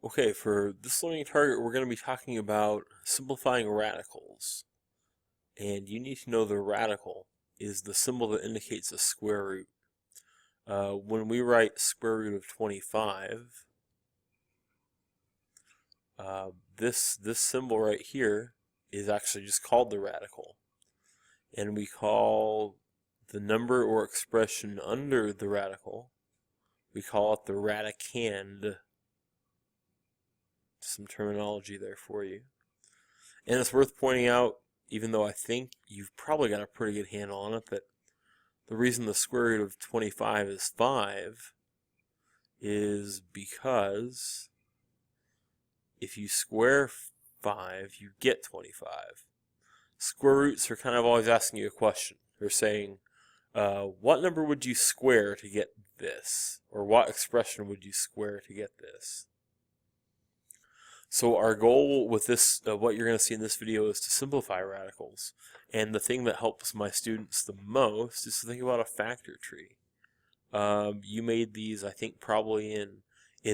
Okay, for this learning target, we're going to be talking about simplifying radicals. And you need to know the radical is the symbol that indicates a square root. When we write square root of 25, this symbol right here is actually just called the radical. And we call the number or expression under the radical, we call it the radicand. Some terminology there for you. And it's worth pointing out, even though I think you've probably got a pretty good handle on it, that the reason the square root of 25 is 5 is because if you square 5, you get 25. Square roots are kind of always asking you a question. They're saying, what number would you square to get this? Or what expression would you square to get this? So our goal with this, what you're going to see in this video, is to simplify radicals. And the thing that helps my students the most is to think about a factor tree. You made these, I think, probably in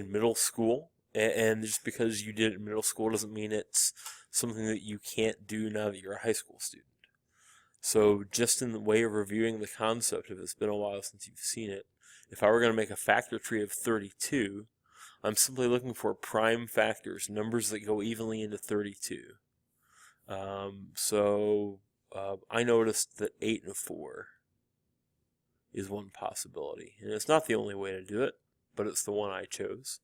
middle school. And just because you did it in middle school doesn't mean it's something that you can't do now that you're a high school student. So just in the way of reviewing the concept, if it's been a while since you've seen it, if I were going to make a factor tree of 32, I'm simply looking for prime factors, numbers that go evenly into 32. I noticed that 8 and 4 is one possibility. And it's not the only way to do it, but it's the one I chose.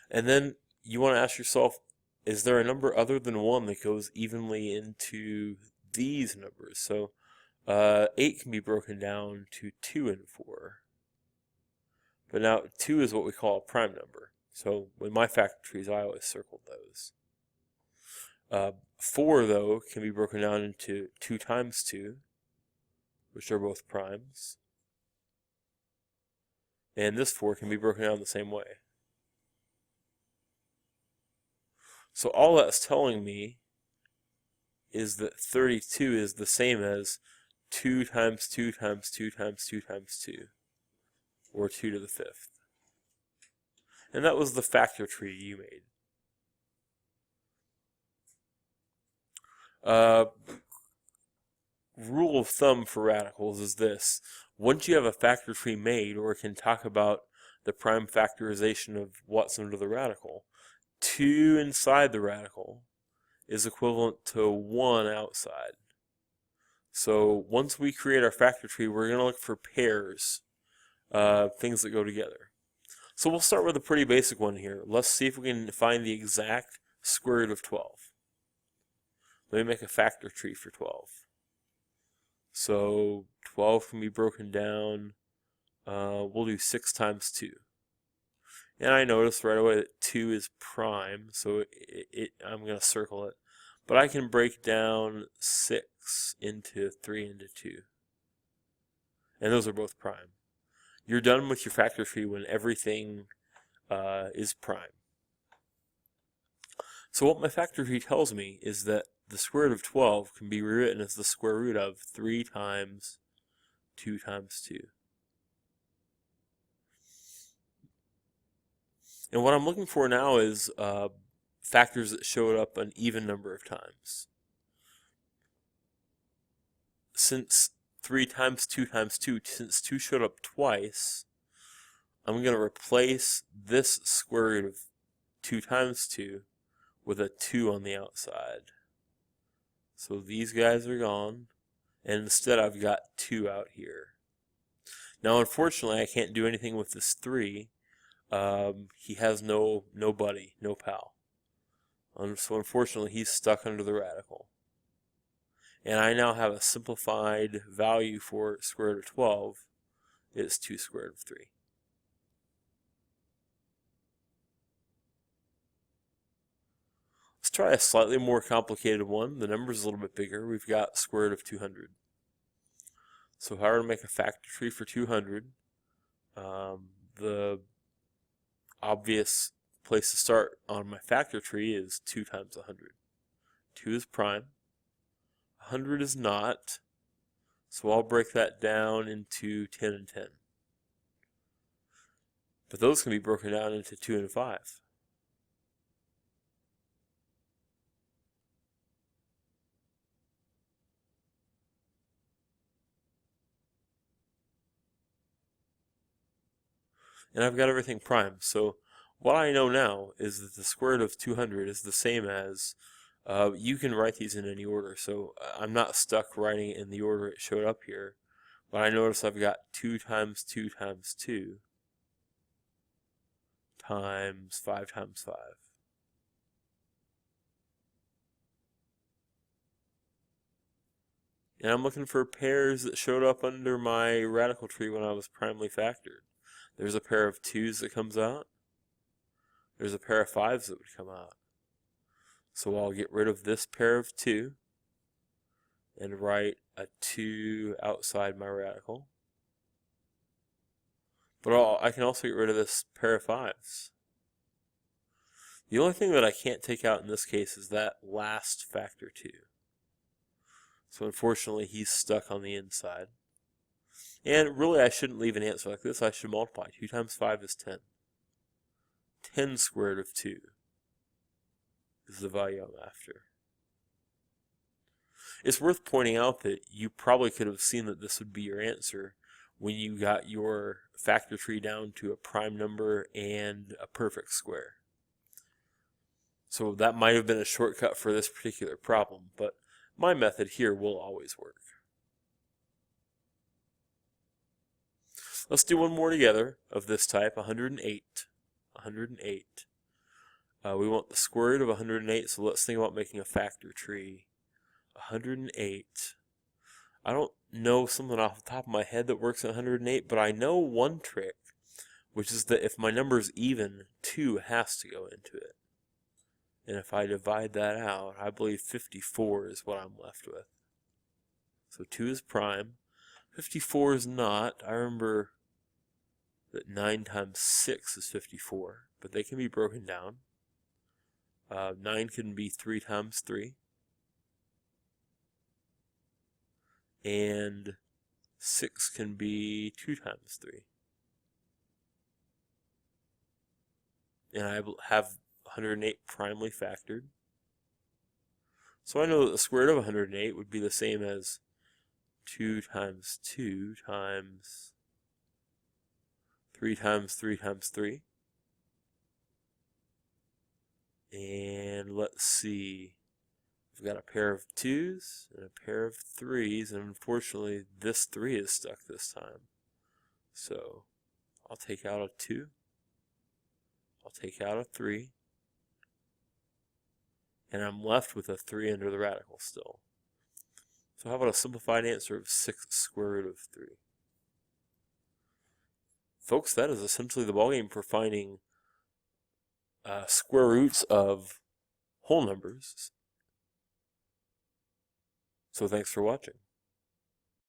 And then you want to ask yourself, is there a number other than 1 that goes evenly into these numbers? So 8 can be broken down to 2 and 4. But now 2 is what we call a prime number. So with my factor trees, I always circled those. 4, though, can be broken down into 2 times 2, which are both primes. And this 4 can be broken down the same way. So all that's telling me is that 32 is the same as 2 times 2 times 2 times 2 times 2. Or 2 to the 5th. And that was the factor tree you made. Rule of thumb for radicals is this. Once you have a factor tree made, or can talk about the prime factorization of what's under the radical, 2 inside the radical is equivalent to 1 outside. So once we create our factor tree, we're going to look for pairs. Things that go together. So we'll start with a pretty basic one here. Let's see if we can find the exact square root of 12. Let me make a factor tree for 12. So 12 can be broken down, we'll do 6 times 2. And I noticed right away that 2 is prime, so I'm going to circle it. But I can break down 6 into 3 into 2. And those are both prime. You're done with your factor tree when everything is prime. So what my factor tree tells me is that the square root of 12 can be rewritten as the square root of 3 times 2 times 2. And what I'm looking for now is factors that showed up an even number of times. Since 3 times 2 times 2, since 2 showed up twice, I'm going to replace this square root of 2 times 2 with a 2 on the outside. So these guys are gone, and instead I've got 2 out here. Now unfortunately I can't do anything with this 3. He has no buddy, no pal. So unfortunately he's stuck under the radical. And I now have a simplified value for square root of 12 is 2 square root of 3. Let's try a slightly more complicated one. The number's a little bit bigger. We've got square root of 200. So if I were to make a factor tree for 200, the obvious place to start on my factor tree is 2 times 100. 2 is prime. 100 is not, so I'll break that down into 10 and 10. But those can be broken down into 2 and 5. and I've got everything prime. So what I know now is that the square root of 200 is the same as, you can write these in any order, so I'm not stuck writing it in the order it showed up here. But I notice I've got 2 times 2 times 2 times 5 times 5. And I'm looking for pairs that showed up under my radical tree when I was primely factored. There's a pair of 2's that comes out. There's a pair of 5's that would come out. So I'll get rid of this pair of 2 and write a 2 outside my radical. But I can also get rid of this pair of 5's. The only thing that I can't take out in this case is that last factor 2. So unfortunately, he's stuck on the inside. And really, I shouldn't leave an answer like this. I should multiply. 2 times 5 is 10. 10 squared root of 2 is the value I'm after. It's worth pointing out that you probably could have seen that this would be your answer when you got your factor tree down to a prime number and a perfect square. So that might have been a shortcut for this particular problem, but my method here will always work. Let's do one more together of this type, 108. 108. We want the square root of 108, so let's think about making a factor tree. 108. I don't know something off the top of my head that works at 108, but I know one trick, which is that if my number is even, 2 has to go into it. And if I divide that out, I believe 54 is what I'm left with. So 2 is prime. 54 is not. I remember that 9 times 6 is 54, but they can be broken down. 9 can be 3 times 3. And 6 can be 2 times 3. And I have 108 primely factored. So I know that the square root of 108 would be the same as 2 times 2 times 3 times 3 times 3. And let's see. I've got a pair of 2's and a pair of 3's, and unfortunately this 3 is stuck this time. So I'll take out a 2. I'll take out a 3. And I'm left with a 3 under the radical still. So how about a simplified answer of 6 square root of 3? Folks, that is essentially the ballgame for finding square roots of whole numbers. So thanks for watching.